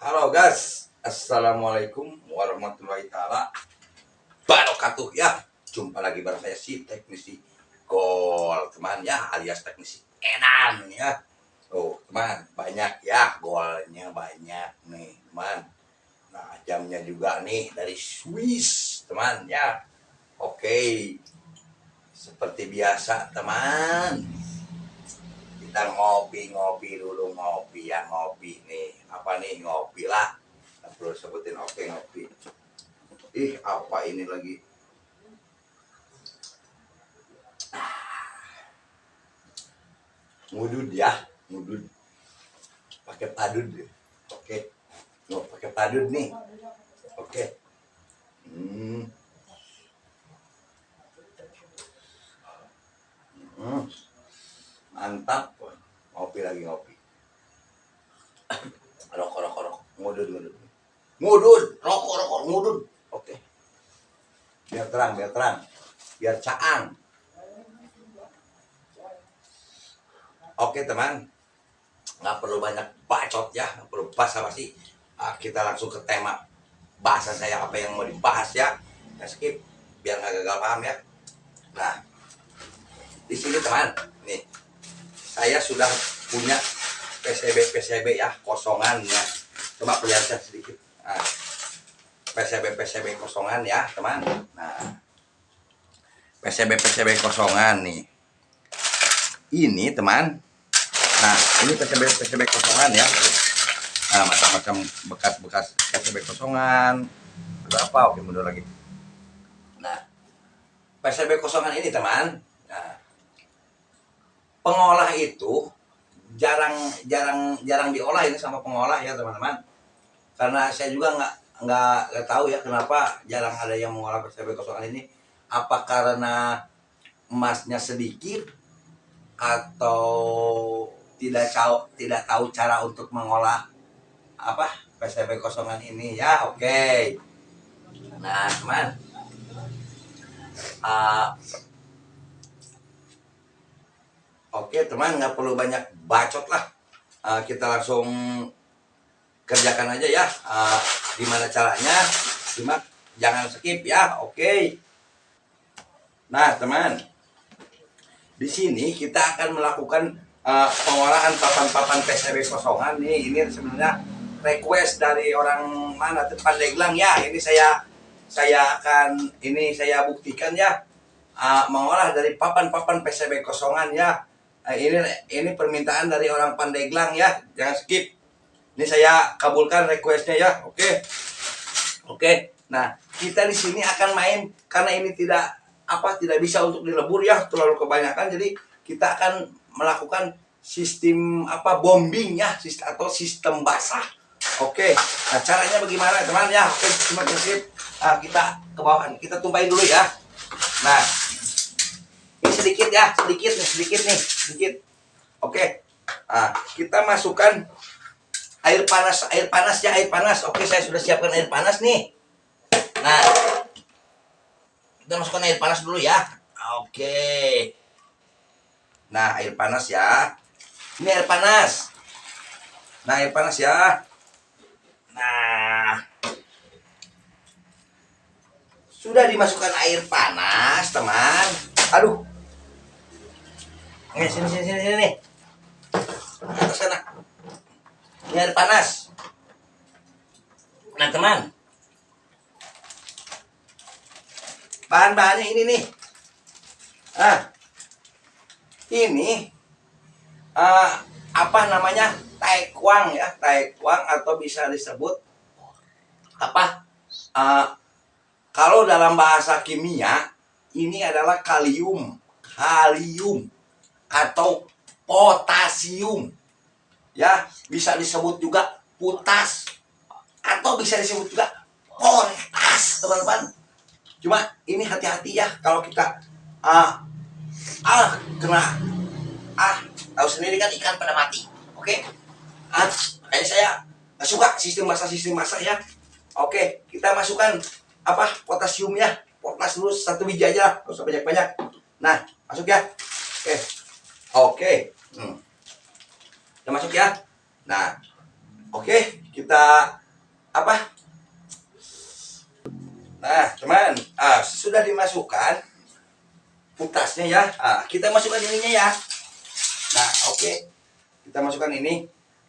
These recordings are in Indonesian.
Halo guys, assalamualaikum warahmatullahi taala wabarakatuh ya. Jumpa lagi bareng saya si teknisi gol teman ya, alias teknisi edan ya. Oh teman, banyak ya golnya, banyak nih teman. Nah jamnya juga nih dari Swiss teman ya. Oke, seperti biasa teman, kita ngopi dulu, ngopi nih, apa nih, ngopi lah, nggak perlu sebutin. Oke, ngopi. Apa ini lagi, ngudud ya, ngudud pakai padud. Oke, mau pakai padud nih. Oke. hmm. Hmm. Mantap, ngopi lagi, ngopi. Rokok, ngudud, rokok, ngudud. Oke, biar terang, biar caang. Oke teman, nggak perlu banyak bacot ya, nggak perlu basa-basi. Kita langsung ke tema bahasan saya, apa yang mau dibahas ya. Skip biar nggak gagal paham ya. Nah, di sini teman, nih saya sudah punya PCB ya, kosongan ya. Coba perlihatkan sedikit. Nah, PCB kosongan ya teman. Nah, PCB kosongan nih. Ini teman. Nah, ini PCB kosongan ya. Nah, macam-macam bekas PCB kosongan. Berapa? Oke, mundur lagi. Nah, PCB kosongan ini teman. Nah, pengolah itu jarang diolah ini sama pengolah ya teman-teman. Karena saya juga nggak tahu ya kenapa jarang ada yang mengolah PCB kosongan ini. Apa karena emasnya sedikit atau tidak tahu cara untuk mengolah apa PCB kosongan ini ya. Oke. Nah teman, oke teman, nggak perlu banyak bacot lah. Kita langsung kerjakan aja ya. Gimana caranya, simak, jangan skip ya. Oke. Nah teman, di sini kita akan melakukan pengolahan papan PCB kosongan nih. Ini sebenarnya request dari orang mana, Pandeglang ya. Ini saya buktikan ya, mengolah dari papan PCB kosongan ya. Ini permintaan dari orang Pandeglang ya, jangan skip. Ini saya kabulkan requestnya ya. Oke. Nah, kita di sini akan main karena ini tidak bisa untuk dilebur ya, terlalu kebanyakan. Jadi kita akan melakukan sistem bombing ya, sistem basah. Oke. Nah, caranya bagaimana teman ya? Oke, cuma prinsip. Kita ke bawah, kita tumpahin dulu ya. Nah, ini sedikit nih. Oke. Kita masukkan air panas ya. Oke, saya sudah siapkan air panas nih. Nah, kita masukkan air panas dulu ya. Oke. Nah, air panas ya. Ini air panas. Nah, air panas ya. Nah, sudah dimasukkan air panas, teman. Aduh. Sini nih. Atas sana. Ini air panas. Nah, teman. Bahan-bahannya ini nih. Ini taekwang ya, taekwang atau bisa disebut kalau dalam bahasa kimia ini adalah kalium atau potasium ya, bisa disebut juga potas atau bisa disebut juga potas teman-teman. Cuma ini hati-hati ya, kalau kita kena tahu sendiri kan, ikan pada mati. Oke. Makanya saya nggak suka sistem basah ya. Oke, kita masukkan potasium ya. Potas dulu 1 biji aja, nggak usah banyak. Nah, masuk ya. Oke. Kita masuk ya. Nah, Oke, kita apa? Nah, teman, sudah dimasukkan kutasnya ya. Kita masukkan ininya ya. Nah, oke. Kita masukkan ini.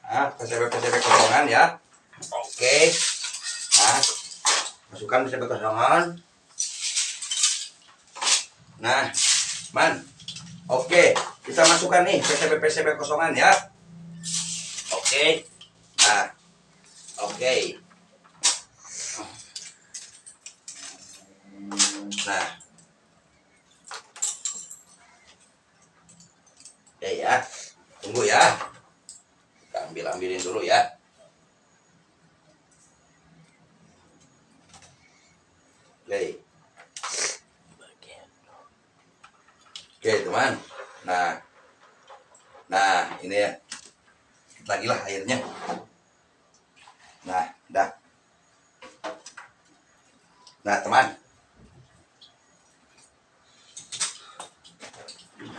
PCB kosongan ya. Oke. Nah, masukkan PCB kosongan. Nah, man. Oke, kita masukkan nih PCB kosongan ya. Oke. Nah, oke. Nah, ya, tunggu ya. Kita ambilin dulu ya. Oke. Oke, teman. Nah, ini ya. Lagi lah airnya. Nah, dah. Nah, teman.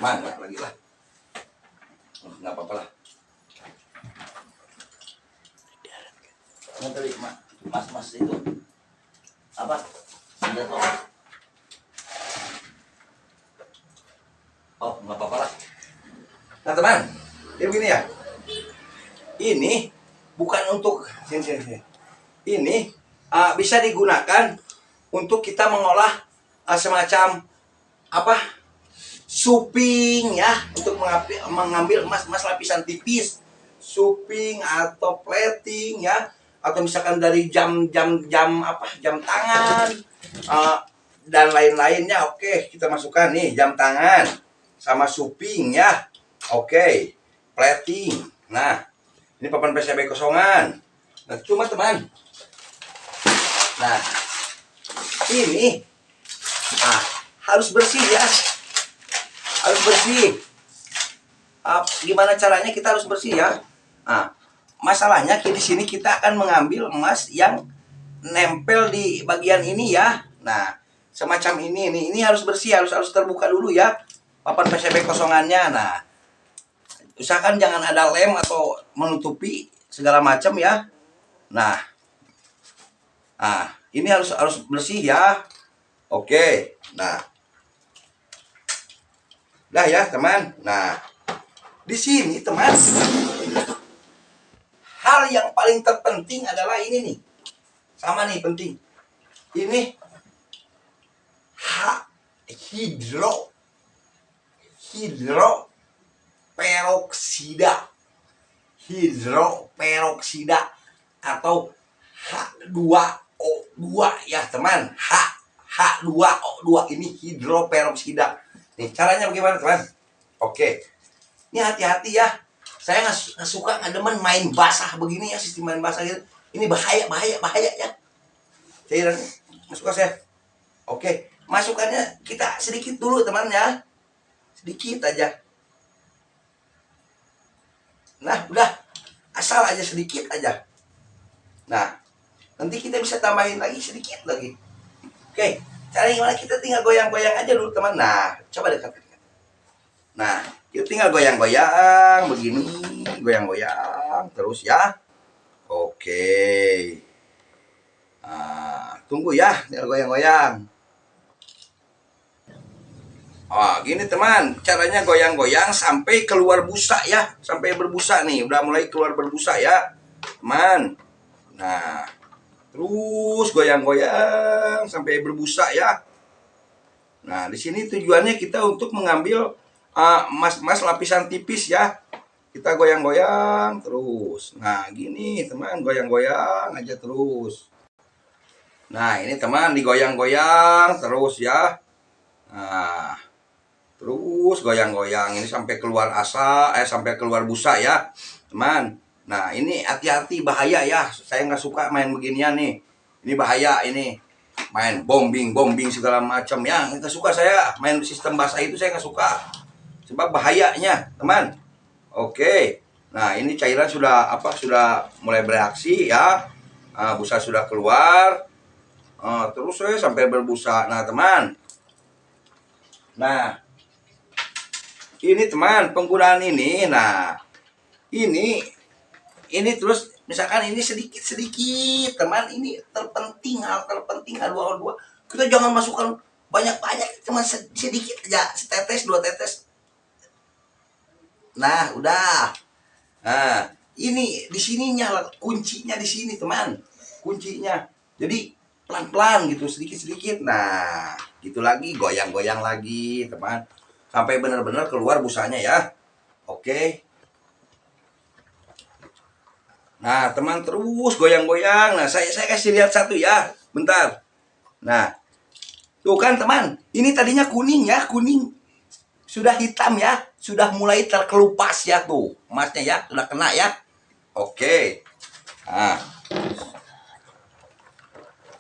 Lagi lah. Nggak apa-apa lah. Nah, tadi, mas itu apa? Ada tuh. Oh, nggak apa-apa lah. Nah, teman. Ini begini ya. Ini bukan untuk sini. Ini bisa digunakan untuk kita mengolah semacam apa? Suping ya, untuk mengambil emas lapisan tipis, suping atau plating ya, atau misalkan dari jam tangan dan lain-lainnya. Oke, kita masukkan nih jam tangan sama suping ya. Oke, plating. Nah, ini papan PCB kosongan. Nah, cuma teman. Nah, ini harus bersih ya. Harus bersih. Gimana caranya kita harus bersih ya? Masalahnya di sini kita akan mengambil emas yang nempel di bagian ini ya. Nah, semacam ini harus bersih, harus terbuka dulu ya. Papan PCB kosongannya. Nah, usahakan jangan ada lem atau menutupi segala macam ya. Nah, ini harus bersih ya. Oke. Nah, dah ya teman. Nah, di sini teman, hal yang paling terpenting adalah ini nih. Sama nih penting. Ini hidroperoksida atau H2O2 ya teman. H2O2 ini hidroperoksida. Nih caranya bagaimana teman? Oke. Ini hati-hati ya. Saya nggak suka, nggak demen main basah begini ya, sistem main basah gitu. Ini bahaya ya. Cairan masuk saya. Oke, masukannya kita sedikit dulu teman ya. Sedikit aja. Nah, udah. Asal aja sedikit aja. Nah, nanti kita bisa tambahin lagi sedikit lagi. Oke, cara gimana? Kita tinggal goyang-goyang aja dulu teman. Nah, coba dekat. Nah, kita tinggal goyang-goyang begini, goyang-goyang terus ya. Oke. Tunggu ya, tinggal goyang-goyang. Gini teman, caranya goyang-goyang sampai keluar busa ya, sampai berbusa nih, udah mulai keluar berbusa ya, teman. Nah, terus goyang-goyang sampai berbusa ya. Nah, di sini tujuannya kita untuk mengambil emas lapisan tipis ya. Kita goyang-goyang terus. Nah, gini teman, goyang-goyang aja terus. Nah, ini teman digoyang-goyang terus ya. Nah, terus goyang-goyang ini sampai keluar sampai keluar busa ya, teman. Nah, ini hati-hati, bahaya ya. Saya nggak suka main beginian nih. Ini bahaya ini. Main bombing segala macam ya. Nggak suka saya main sistem basah itu, saya nggak suka. Sebab bahayanya, teman. Oke. Nah, ini cairan sudah mulai bereaksi ya. Busa sudah keluar. Terus saya sampai berbusa. Nah, teman. Nah, ini teman, penggunaan ini. Nah, ini terus misalkan ini sedikit-sedikit, teman, ini terpenting, hal terpenting H2O2. Kita jangan masukkan banyak-banyak, cuma sedikit aja, setetes, 2 tetes. Nah, udah. Nah, ini di sininya kuncinya di sini, teman. Kuncinya. Jadi pelan-pelan gitu, sedikit-sedikit. Nah, gitu lagi, goyang-goyang lagi, teman. Sampai benar-benar keluar busanya ya. Oke. Nah, teman, terus goyang-goyang. Nah, saya kasih lihat satu ya. Bentar. Nah, tuh kan teman, ini tadinya kuning ya, kuning. Sudah hitam ya, sudah mulai terkelupas ya tuh. Emasnya ya, sudah kena ya. Oke. Nah,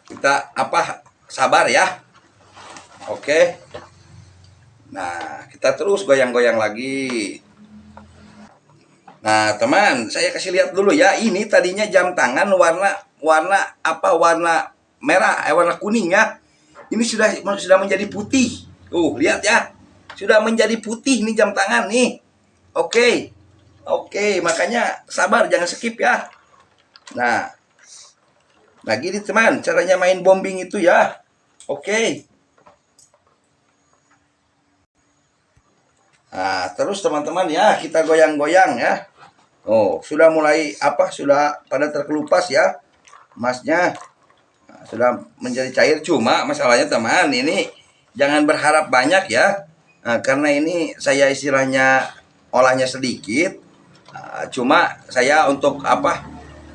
kita sabar ya. Oke. Nah, kita terus goyang-goyang lagi. Nah, teman, saya kasih lihat dulu ya. Ini tadinya jam tangan warna merah, warna kuning ya. Ini sudah menjadi putih. Lihat ya. Sudah menjadi putih nih jam tangan nih. Oke. Oke, makanya sabar, jangan skip ya. Nah, gini teman, caranya main bombing itu ya. Oke. Nah, terus teman-teman ya, kita goyang-goyang ya. Sudah mulai sudah pada terkelupas ya emasnya. Nah, sudah menjadi cair, cuma masalahnya teman, ini jangan berharap banyak ya. Nah, karena ini saya istilahnya olahnya sedikit. Nah, cuma saya untuk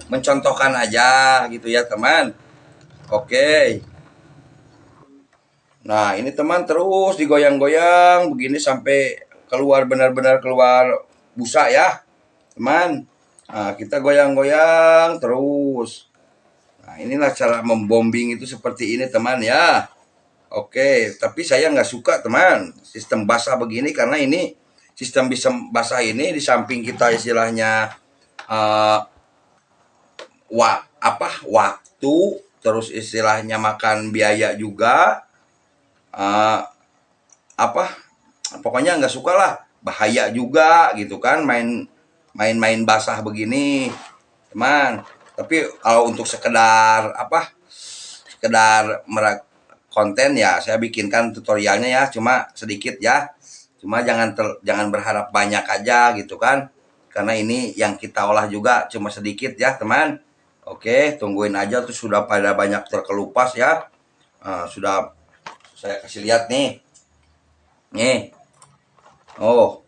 mencontohkan aja gitu ya teman. Oke. Nah, ini teman terus digoyang-goyang begini sampai keluar, benar-benar keluar busa ya teman. Nah, kita goyang-goyang terus. Nah, inilah cara membombing itu seperti ini teman ya. Oke, tapi saya nggak suka teman sistem basah begini, karena ini sistem basah ini di samping kita istilahnya waktu, terus istilahnya makan biaya juga, pokoknya nggak suka lah, bahaya juga gitu kan main basah begini teman. Tapi kalau untuk sekedar konten ya, saya bikinkan tutorialnya ya, cuma sedikit ya. Cuma jangan berharap banyak aja gitu kan, karena ini yang kita olah juga cuma sedikit ya teman. Oke, tungguin aja tuh, sudah pada banyak terkelupas ya. Sudah saya kasih lihat nih. Oh,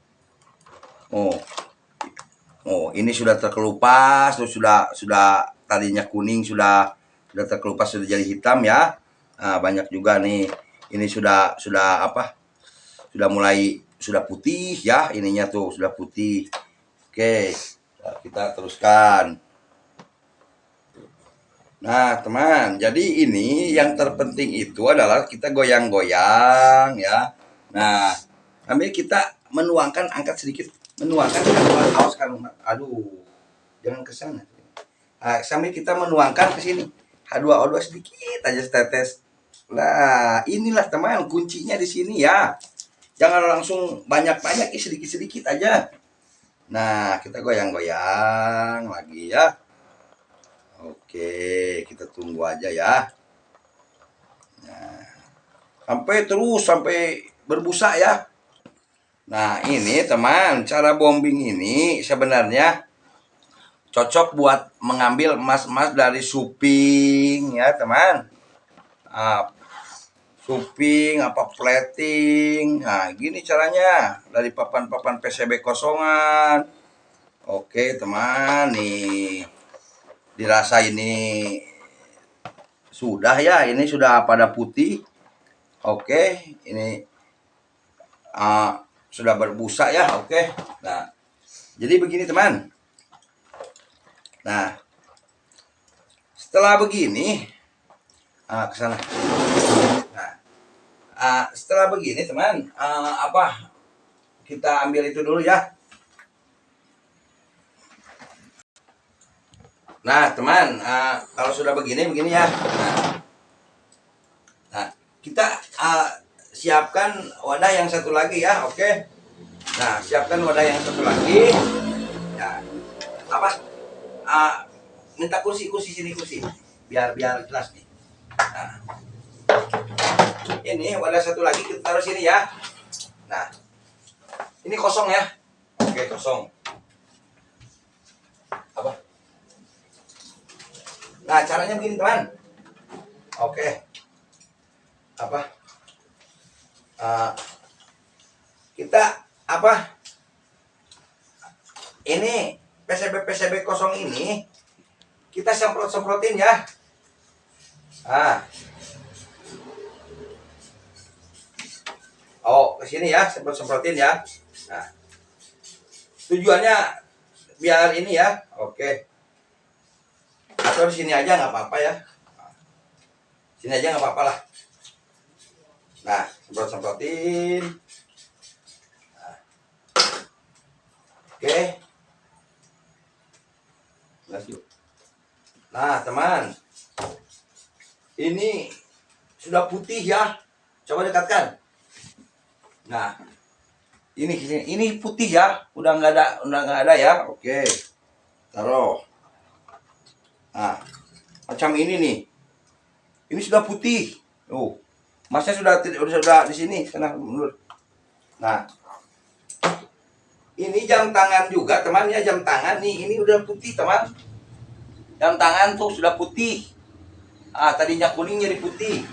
ini sudah terkelupas, terus sudah tadinya kuning, sudah terkelupas, sudah jadi hitam ya. Nah, banyak juga nih. Ini sudah sudah putih ya, ininya tuh sudah putih. Oke, kita teruskan. Nah, teman, jadi ini yang terpenting itu adalah kita goyang-goyang ya. Nah, sambil kita menuangkan, angkat sedikit, menuangkan aduh, jangan ke sana. Nah, sambil kita menuangkan ke sini, H2O2 sedikit aja, setetes. Nah, inilah teman kuncinya di sini ya. Jangan langsung banyak-banyak, sedikit-sedikit aja. Nah, kita goyang-goyang lagi ya. Oke, kita tunggu aja ya. Nah, sampai berbusa ya. Nah, ini teman, cara bombing ini sebenarnya cocok buat mengambil emas-emas dari suping ya teman. Suping, plating. Nah, gini caranya dari papan-papan PCB kosongan. Oke teman, nih dirasa ini sudah ya, ini sudah pada putih. Oke, ini sudah berbusa ya. Oke, nah jadi begini teman. Nah, setelah begini, ke sana. Nah, setelah begini teman, kita ambil itu dulu ya. Nah teman, kalau sudah begini ya. Nah, kita siapkan wadah yang satu lagi ya. Oke. Nah, siapkan wadah yang satu lagi. Ya, minta kursi sini kursi. Biar jelas nih. Nah, ini wadah satu lagi kita taruh sini ya. Nah, ini kosong ya. Oke, kosong. Apa? Nah, caranya begini teman. Oke. Apa? Kita apa? Ini PCB kosong ini kita semprotin ya. Oh, ke sini ya, semprotin ya. Nah, tujuannya biar ini ya. Oke. Atau di sini aja nggak apa-apa ya. Sini aja nggak apa-apa lah. Nah, semprotin. Nah. Oke. Nah, teman. Ini sudah putih ya. Coba dekatkan. Nah, ini putih ya. Udah nggak ada ya. Oke. Taruh. Nah, macam ini nih. Ini sudah putih. Masnya sudah di sini, sana mundur. Nah, ini jam tangan juga teman ya, jam tangan nih. Ini udah putih teman. Jam tangan tuh sudah putih. Tadinya kuning jadi putih.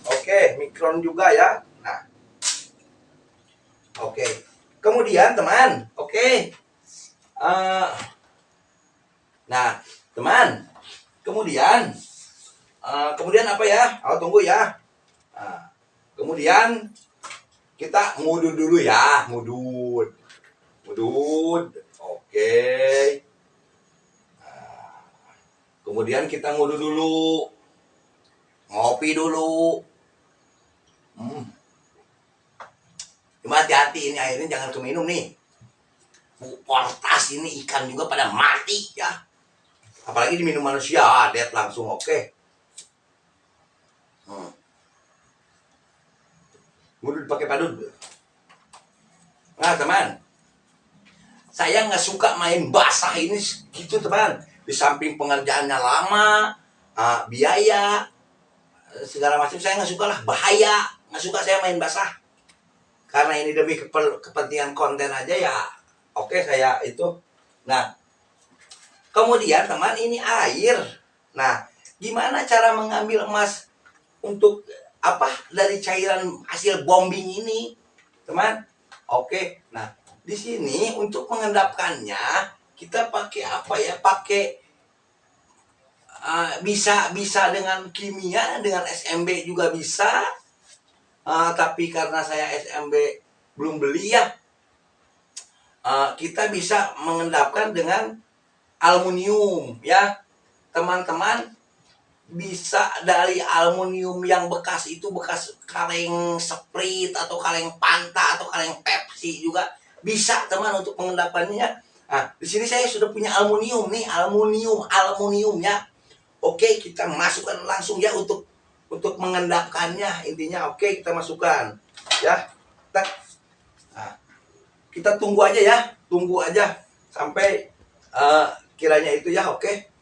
Oke, mikron juga ya. Nah, oke. Kemudian teman, oke. Nah, teman. Kemudian apa ya? Tunggu ya. Kemudian kita ngudut dulu ya, ngudut. Oke. Kemudian kita ngudut dulu, ngopi dulu. Cuma hati-hati, ini airnya jangan keminum nih. Portas ini ikan juga pada mati ya. Apalagi diminum manusia, dead langsung. Oke. Ngudut pakai padut. Nah teman, saya nggak suka main basah ini gitu teman. Di samping pengerjaannya lama, biaya, segala macam, saya nggak suka lah, bahaya. Nggak suka saya main basah. Karena ini demi kepentingan konten aja ya. Oke, saya itu. Nah, kemudian teman, ini air. Nah, gimana cara mengambil emas untuk dari cairan hasil bombing ini, teman? Oke. Nah, di sini untuk mengendapkannya kita pakai apa ya? Pakai bisa dengan kimia, dengan SMB juga bisa. Tapi karena saya SMB belum beli ya, kita bisa mengendapkan dengan aluminium ya, teman-teman. Bisa dari aluminium yang bekas itu, bekas kaleng Sprite atau kaleng Fanta atau kaleng Pepsi juga bisa teman untuk pengendapannya. Nah, di sini saya sudah punya aluminium nih, aluminiumnya. Oke, kita masukkan langsung ya untuk mengendapkannya intinya. Oke, kita masukkan ya. Kita tunggu aja sampai kiranya itu ya. Oke.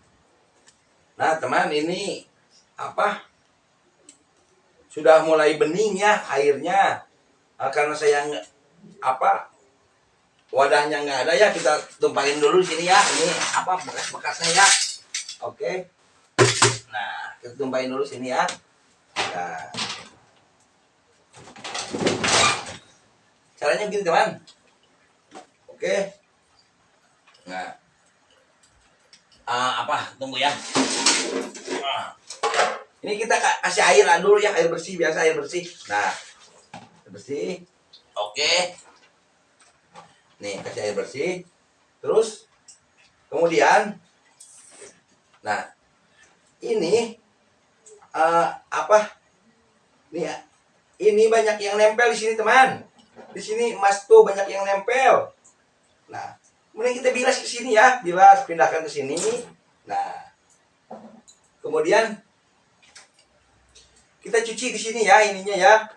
Nah teman, ini sudah mulai bening ya airnya. Karena saya wadahnya nggak ada ya, kita tumpahin dulu sini ya. Ini bekas-bekasnya ya. Oke. Nah, kita tumpahin dulu sini ya. Nah, caranya begini teman. Oke. Nah, tunggu ya. Ini kita kasih air dulu ya, air bersih, biasa air bersih. Nah, air bersih. Oke. Nih, kasih air bersih. Terus kemudian nah, ini nih ya. Ini banyak yang nempel di sini, teman. Di sini emas tuh banyak yang nempel. Nah, kemudian kita bilas ke sini ya, pindahkan ke sini. Nah, kemudian kita cuci di sini ya, ininya ya.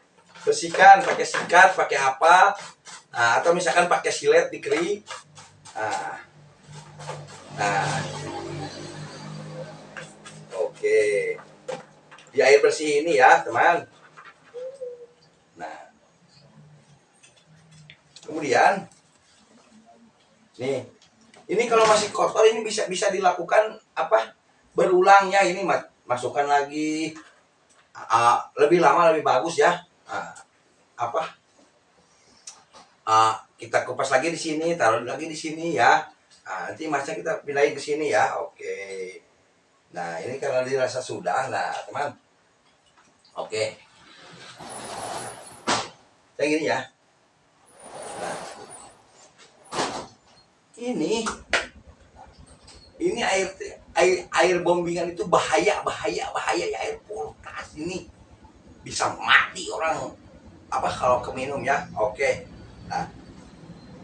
Bersihkan pakai sikat, pakai apa? Atau misalkan pakai silet dikerik. Nah, air bersih ini ya, teman. Nah, kemudian nih, ini kalau masih kotor ini bisa dilakukan apa? Berulang ya, ini masukkan lagi. Lebih lama lebih bagus ya. Apa? Kita kupas lagi di sini, taruh lagi di sini ya. Nanti masnya kita pindahin ke sini ya. Oke. Nah, ini karena dirasa sudah. Nah, teman. Oke. Kayak gini ya. Nah, ini air bombingan itu bahaya ya, air kulkas ini bisa mati orang apa kalau keminum ya. Oke. Nah,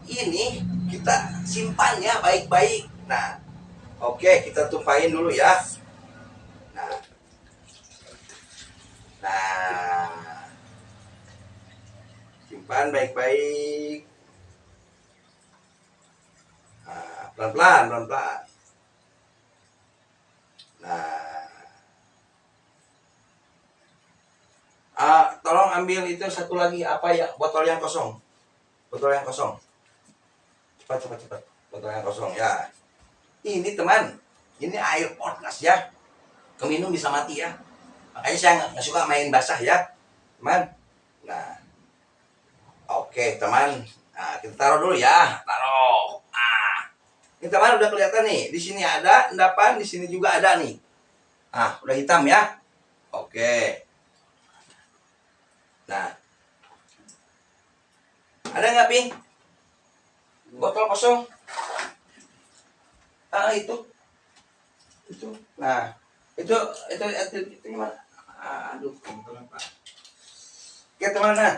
ini kita simpan ya baik-baik. Nah, oke, kita tumpahin dulu ya. Nah, simpan baik-baik. Pelan-pelan. Nah, tolong ambil itu satu lagi apa ya, botol yang kosong. Cepat. Botol yang kosong ya. Ini teman, ini air panas ya. Keminum bisa mati ya. Makanya saya nggak suka main basah ya, teman. Nah, oke teman. Nah, kita taruh dulu ya. Taruh. Ini teman udah kelihatan nih. Di sini ada endapan, di sini juga ada nih. Udah hitam ya. Oke. Nah, ada nggak Ping? Botol kosong. Itu. Nah, itu gimana? Aduh, kebetulan Pak. Oke teman, nah.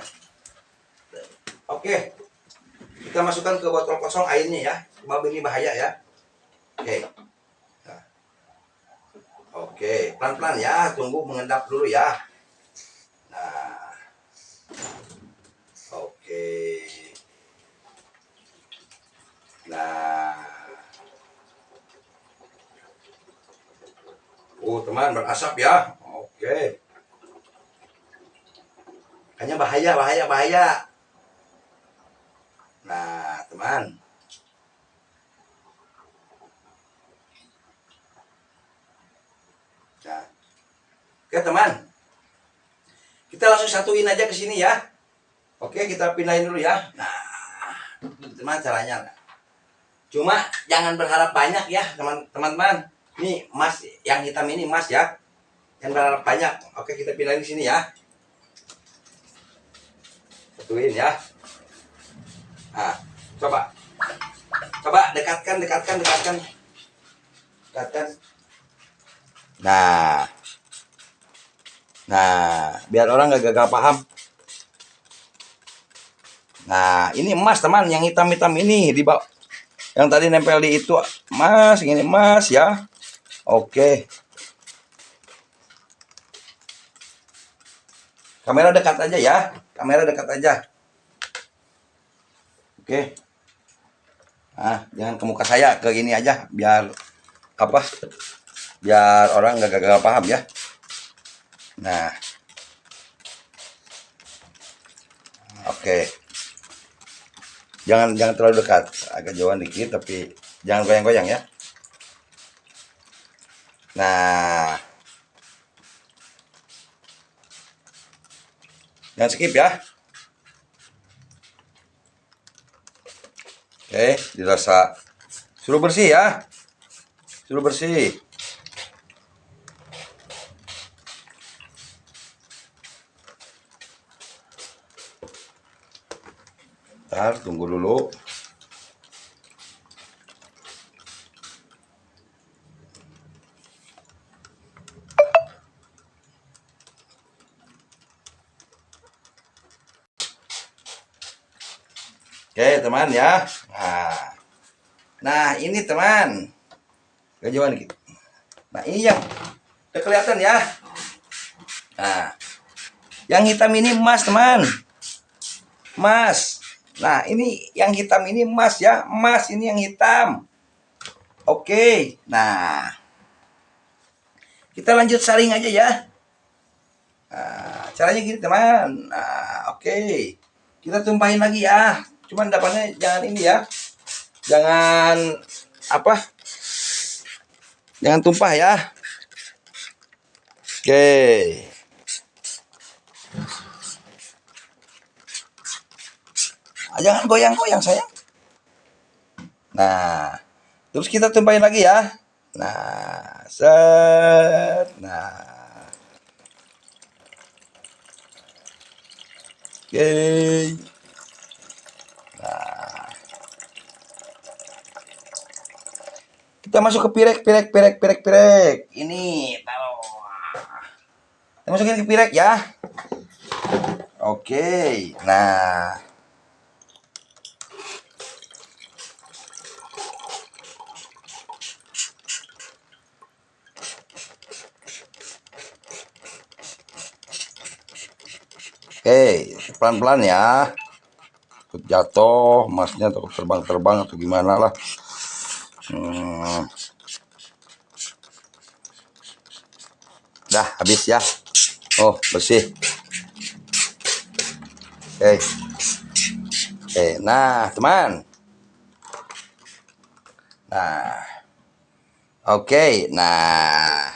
Oke. Kita masukkan ke botol kosong airnya ya. Cuma ini bahaya ya. Oke. Nah. Oke, pelan-pelan ya. Tunggu mengendap dulu ya. Nah. Oke. Nah. Teman berasap ya. Oke. Hanya bahaya. Nah, teman. Nah. Oke, teman. Kita langsung satuin aja ke sini ya. Oke, kita pindahin dulu ya. Nah, teman caranya. Cuma jangan berharap banyak ya, teman-teman. Ini emas yang hitam ini emas ya. Jangan berharap banyak. Oke, kita pindahin di sini ya. Satuin ya. Nah, coba dekatkan. Nah, biar orang gak gagal paham. Nah, ini emas teman, yang hitam-hitam ini di bawah. Yang tadi nempel di itu emas, ini emas ya. Oke. Kamera dekat aja ya. Oke. Nah, jangan ke muka saya, ke ini aja biar apa? Biar orang nggak gagal paham ya. Nah. Oke. Jangan terlalu dekat, agak jauhan dikit tapi jangan goyang-goyang ya. Nah. Jangan skip ya. Oke, dirasa suruh bersih ya. Ntar tunggu dulu. Oke teman ya. Nah ini teman, kejauhan dikit. Nah ini yang udah kelihatan ya. Nah, yang hitam ini emas teman, emas. Nah ini yang hitam ini emas ya, emas ini yang hitam. Oke, nah kita lanjut saring aja ya. caranya gini teman. Nah, oke. Kita tumpahin lagi ya. Cuman dapatnya jangan ini ya. Jangan apa? Jangan tumpah ya. Oke. Jangan goyang-goyang sayang. Nah, terus kita tumpahin lagi ya. Nah, set. Nah, oke. Nah, kita masuk ke pirek. Ini taruh. Kita masukin ke pirek ya. Oke. Nah, oke, pelan-pelan ya. Takut jatuh, emasnya takut terbang-terbang atau gimana lah. Dah habis ya. Oh, bersih. Oke. Oke, nah, teman. Nah. Oke, nah.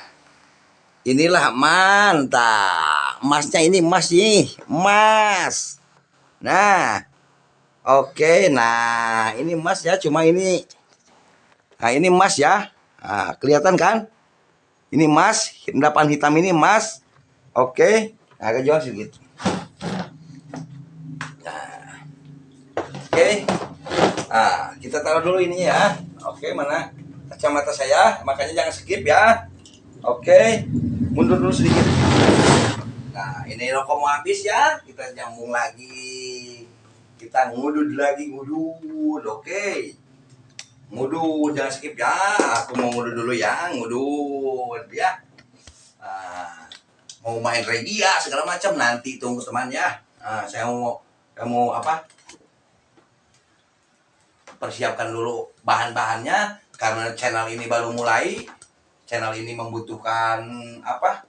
Inilah mantap. Emasnya ini emas nih, emas. Nah, oke, nah ini emas ya, cuma ini. Nah, ini emas ya. Nah, kelihatan kan? Ini emas, endapan hitam ini emas. Oke, nah kejual sedikit. Nah, oke. Nah, kita taruh dulu ini ya. Oke, mana kacamata saya? Makanya jangan skip ya. Oke, mundur dulu sedikit. Nah, ini rokok mau habis ya. Kita nyambung lagi. Kita ngudud lagi, ngudud. Oke. Ngudud, jangan skip ya. Aku mau ngudud dulu ya, ngudud ya. Nah, mau main regia segala macam nanti tunggu teman ya. Nah, saya mau apa? Persiapkan dulu bahan-bahannya karena channel ini baru mulai. Channel ini membutuhkan apa?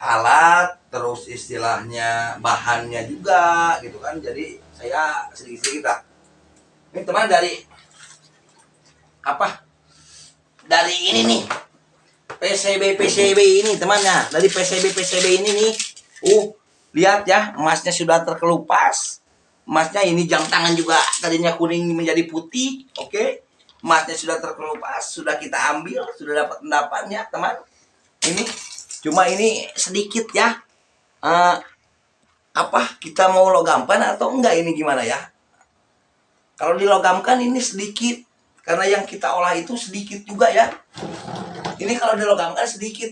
Alat, terus istilahnya bahannya juga gitu kan. Jadi saya sedikit-sedikit lah. Ini teman dari apa? Dari ini nih. PCB ini temannya. Dari PCB ini nih. Lihat ya, emasnya sudah terkelupas. Emasnya ini jam tangan juga tadinya kuning menjadi putih. Oke. Emasnya sudah terkelupas, sudah kita ambil, sudah dapat endapannya, teman. Ini cuma ini sedikit ya. Apa kita mau logamkan atau enggak ini gimana ya? Kalau dilogamkan ini sedikit karena yang kita olah itu sedikit juga ya. Ini kalau dilogamkan sedikit,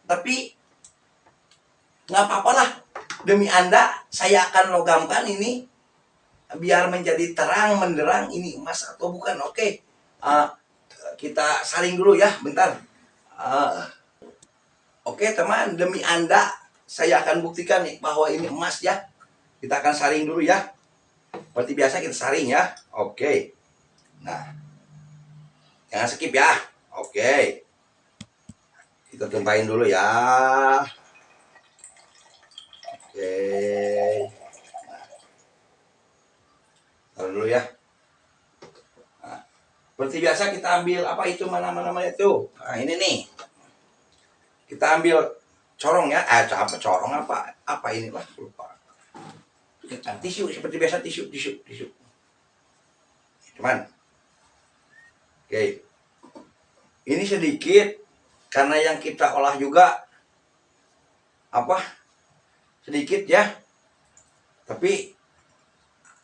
tapi nggak apa-apa lah. Demi Anda, saya akan logamkan ini biar menjadi terang menderang ini emas atau bukan. Oke, kita saring dulu ya, bentar. Oke teman, demi Anda, saya akan buktikan nih bahwa ini emas ya. Kita akan saring dulu ya. Seperti biasa kita saring ya. Oke. Nah, jangan skip ya. Oke. Kita tumpahin dulu ya. Oke. Nah, taruh dulu ya. Nah, seperti biasa kita ambil apa itu mana itu. Nah, ini nih. Kita ambil corong ya. Apa corong apa ini lah lupa. Tisu seperti biasa tisu. Cuman. Oke. Ini sedikit karena yang kita olah juga apa? Sedikit ya. Tapi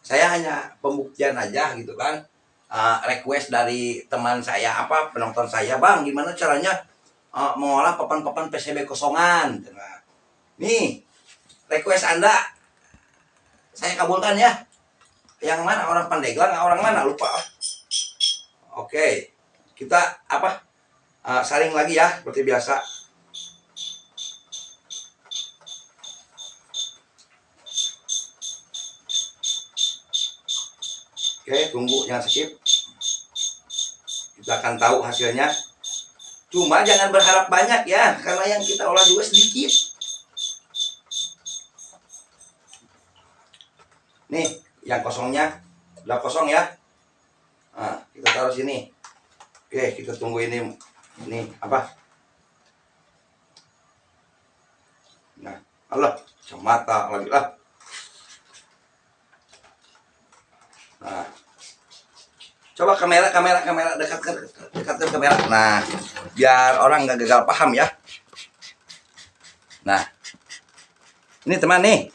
saya hanya pembuktian aja gitu kan. Request dari teman saya apa penonton saya, Bang, gimana caranya mengolah papan-papan PCB kosongan. Nah, nih request Anda saya kabulkan ya. Yang mana orang Pandeglang, orang mana lupa. Oke, kita apa saring lagi ya seperti biasa. Oke, tunggu jangan skip. Kita akan tahu hasilnya. Cuma jangan berharap banyak ya, karena yang kita olah juga sedikit. Nih, yang kosongnya udah kosong ya. Nah, kita taruh sini. Oke, kita tunggu ini apa? Nah, Allah, semata lagi lah. Nah, coba kamera dekatkan kamera. Nah, biar orang nggak gagal paham ya. Nah, ini teman nih.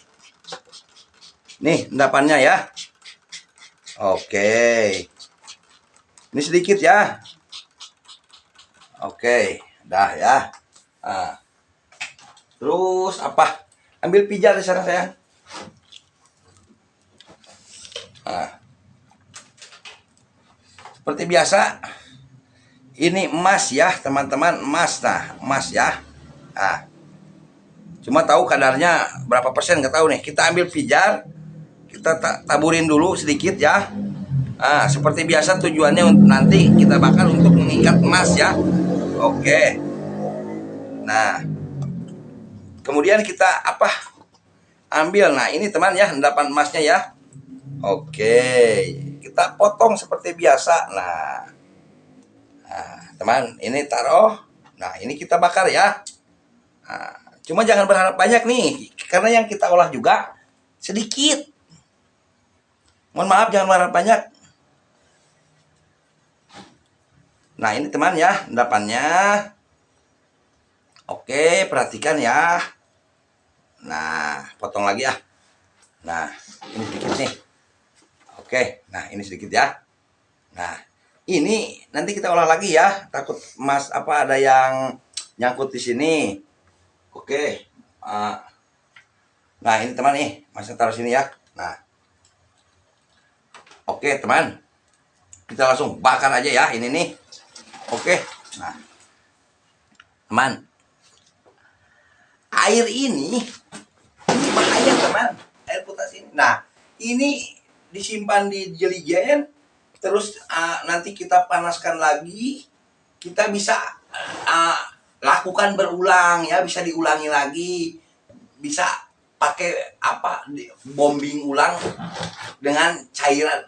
Nih endapannya ya. Oke. Ini sedikit ya. Oke, dah ya. Nah, terus apa? Ambil pijar di sana sayang. Nah, seperti biasa, ini emas ya teman-teman, emas. Nah, emas ya. Nah, cuma tahu kadarnya berapa persen nggak tahu nih. Kita ambil pijar, kita taburin dulu sedikit ya. Nah, seperti biasa tujuannya nanti kita bakar untuk mengikat emas ya. Oke. Nah, kemudian kita apa? Ambil. Nah, ini teman ya, endapan emasnya ya. Oke. Kita potong seperti biasa. Nah, teman, ini taruh. Nah, ini kita bakar ya. Nah, cuma jangan berharap banyak nih, karena yang kita olah juga sedikit. Mohon maaf, jangan berharap banyak. Nah, ini teman ya, endapannya. Oke, perhatikan ya. Nah, potong lagi ya. Nah, ini sedikit nih. Oke, nah ini sedikit ya. Nah, ini nanti kita olah lagi ya. Takut emas apa ada yang nyangkut di sini. Oke. Nah, ini teman nih, masih taruh sini ya. Nah. Oke, teman. Kita langsung bakar aja ya ini nih. Oke. Nah. Teman. Air ini bahaya, teman. Air potas ini. Nah, ini disimpan di jeligen, terus nanti kita panaskan lagi, kita bisa lakukan berulang ya, bisa diulangi lagi, bisa pakai apa, bombing ulang dengan cairan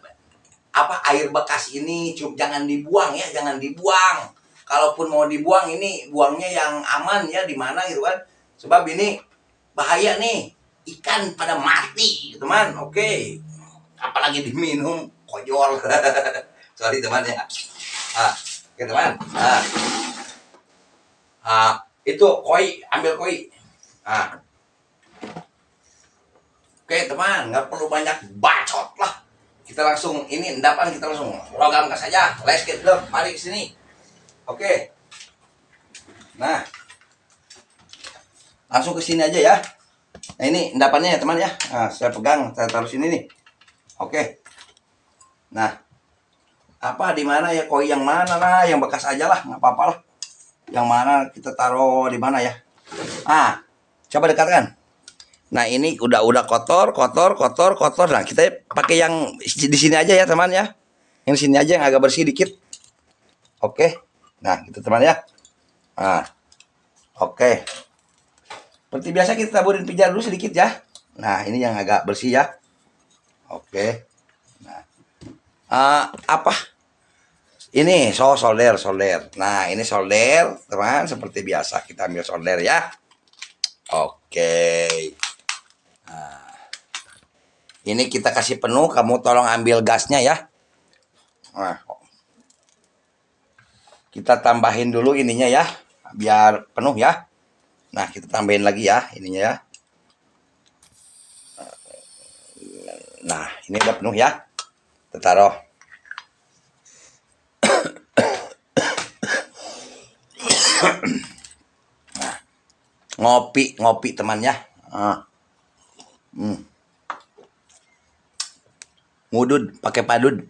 apa, air bekas ini. Jangan dibuang ya, jangan dibuang. Kalaupun mau dibuang, ini buangnya yang aman ya, di mana gitu kan, sebab ini bahaya nih, ikan pada mati teman. Oke, apalagi diminum, kojol. Sorry teman ya. Oke teman. Itu koi, ambil koi. Oke teman, nggak perlu banyak bacot lah. Kita langsung ini endapan, kita langsung logamkan saja. Let's get done. Mari sini. Oke. Nah, langsung ke sini aja ya. Nah, ini endapannya ya teman ya. Nah, saya pegang, saya taruh sini nih. Oke. Nah, apa di mana ya, koi yang mana lah, yang bekas aja lah, nggak apa-apa lah. Yang mana kita taruh di mana ya? Coba dekatkan. Nah, ini udah kotor. Nah, kita pakai yang di sini aja ya teman ya. Yang sini aja yang agak bersih dikit. Oke. Nah, gitu teman ya. Oke. Seperti biasa kita taburin pijar dulu sedikit ya. Nah, ini yang agak bersih ya. Oke. Nah, apa? Ini solder. Nah, ini solder, teman. Seperti biasa kita ambil solder ya. Oke. Nah, ini kita kasih penuh. Kamu tolong ambil gasnya ya. Nah, kita tambahin dulu ininya ya, biar penuh ya. Nah, kita tambahin lagi ya ininya ya. Nah, ini udah penuh ya. Kita taruh. Nah, ngopi temannya. Ngudud pakai padud.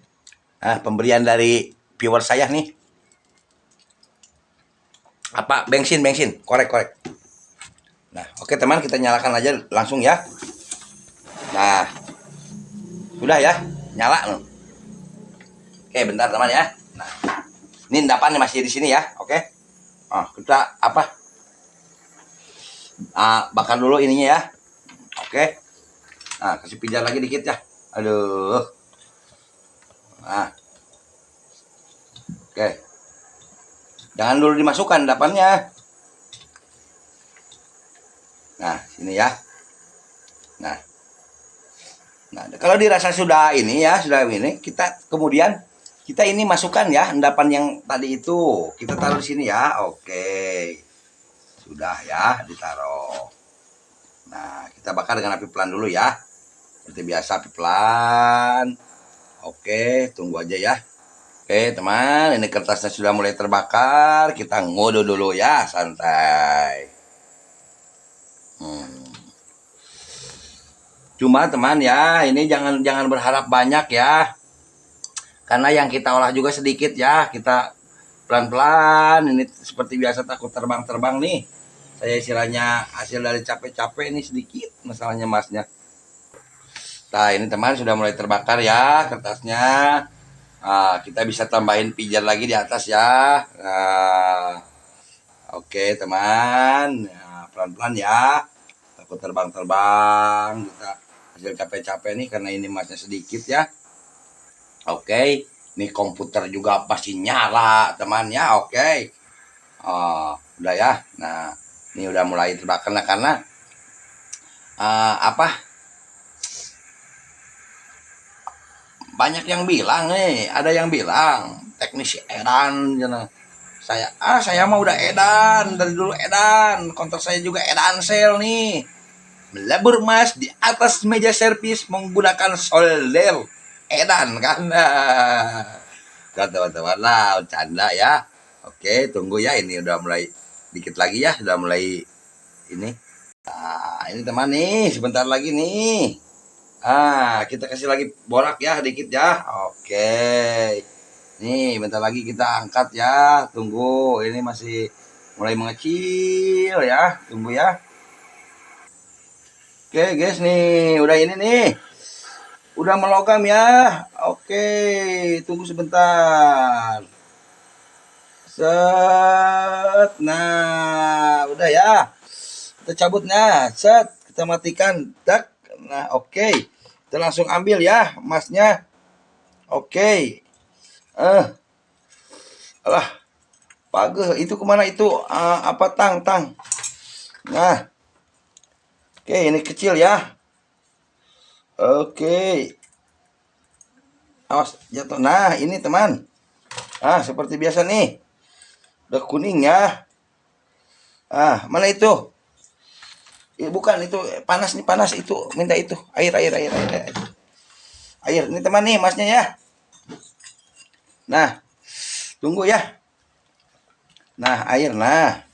Pemberian dari viewer saya nih. Apa, bensin, korek. Nah, oke teman, kita nyalakan aja langsung ya. Nah, sudah ya, nyala. Oke, bentar teman ya. Nah, ini endapan masih di sini ya. Oke. Kita apa? Bakar dulu ininya ya. Oke. Nah, kasih pijar lagi dikit ya. Aduh. Nah, oke. Jangan dulu dimasukkan endapannya. Nah, sini ya. Nah. Nah, kalau dirasa sudah ini ya, sudah ini, kita kemudian kita ini masukkan ya endapan yang tadi itu. Kita taruh di sini ya. Oke. Sudah ya, ditaruh. Nah, kita bakar dengan api pelan dulu ya. Seperti biasa api pelan. Oke, tunggu aja ya. Oke, teman, ini kertasnya sudah mulai terbakar. Kita ngodo dulu ya, santai. Cuma teman ya, ini jangan berharap banyak ya. Karena yang kita olah juga sedikit ya. Kita pelan-pelan. Ini seperti biasa takut terbang-terbang nih. Saya istilahnya hasil dari capek-capek ini sedikit masalahnya masnya. Nah, ini teman sudah mulai terbakar ya kertasnya. Nah, kita bisa tambahin pijar lagi di atas ya. Nah, oke teman, nah, pelan-pelan ya. Takut terbang-terbang. Kita hasil capek-capek nih karena ini masnya sedikit ya. Oke, ini komputer juga pasti nyala teman ya. Oke, udah ya. Nah, ini udah mulai terbakar nah, karena banyak yang bilang nih, ada yang bilang teknisi edan gitu. Saya mah udah edan dari dulu, edan kontak saya juga edan sel nih, melebur mas di atas meja servis menggunakan solder edan kan. Teman-teman lah canda ya. Oke, tunggu ya, ini udah mulai dikit lagi ya, udah mulai ini. Nah, ini teman nih, sebentar lagi nih. Kita kasih lagi borak ya dikit ya. Oke. Nih, bentar lagi kita angkat ya. Tunggu, ini masih mulai mengecil ya. Tunggu ya. Oke, guys nih, udah ini nih. Udah melogam ya. Oke, tunggu sebentar. Set. Nah, udah ya. Kita cabutnya. Set, kita matikan. Tak. Nah, oke. Kita langsung ambil ya emasnya. Oke. Alah, page itu kemana itu? Apa tang? Nah, oke, ini kecil ya. Oke, awas jatuh. Nah, ini teman. Seperti biasa nih. Udah kuning ya. Mana itu? Bukan itu, panas nih, panas itu. Minta itu. Air. Air. Ini teman nih, masnya ya. Nah, tunggu ya. Nah, air. Nah,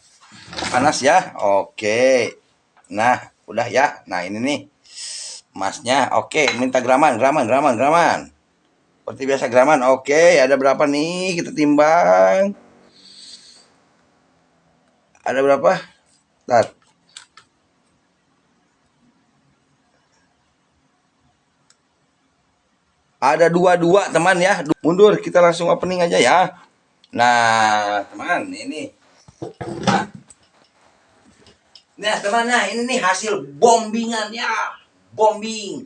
panas ya. Oke. Nah, udah ya. Nah, ini nih emasnya. Oke, minta graman. Seperti biasa graman. Oke, ada berapa nih? Kita timbang. Ada berapa? Tar. Ada dua teman ya. Mundur, kita langsung opening aja ya. Nah, teman, ini. Nah, teman, ini nih hasil bombingan ya. Bombing.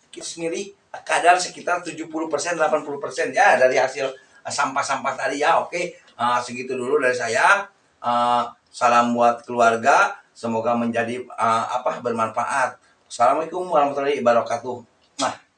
Kita sendiri kadar sekitar 70%, 80% ya dari hasil sampah-sampah tadi ya. Oke, segitu dulu dari saya. Salam buat keluarga. Semoga menjadi bermanfaat. Assalamualaikum warahmatullahi wabarakatuh. Nah.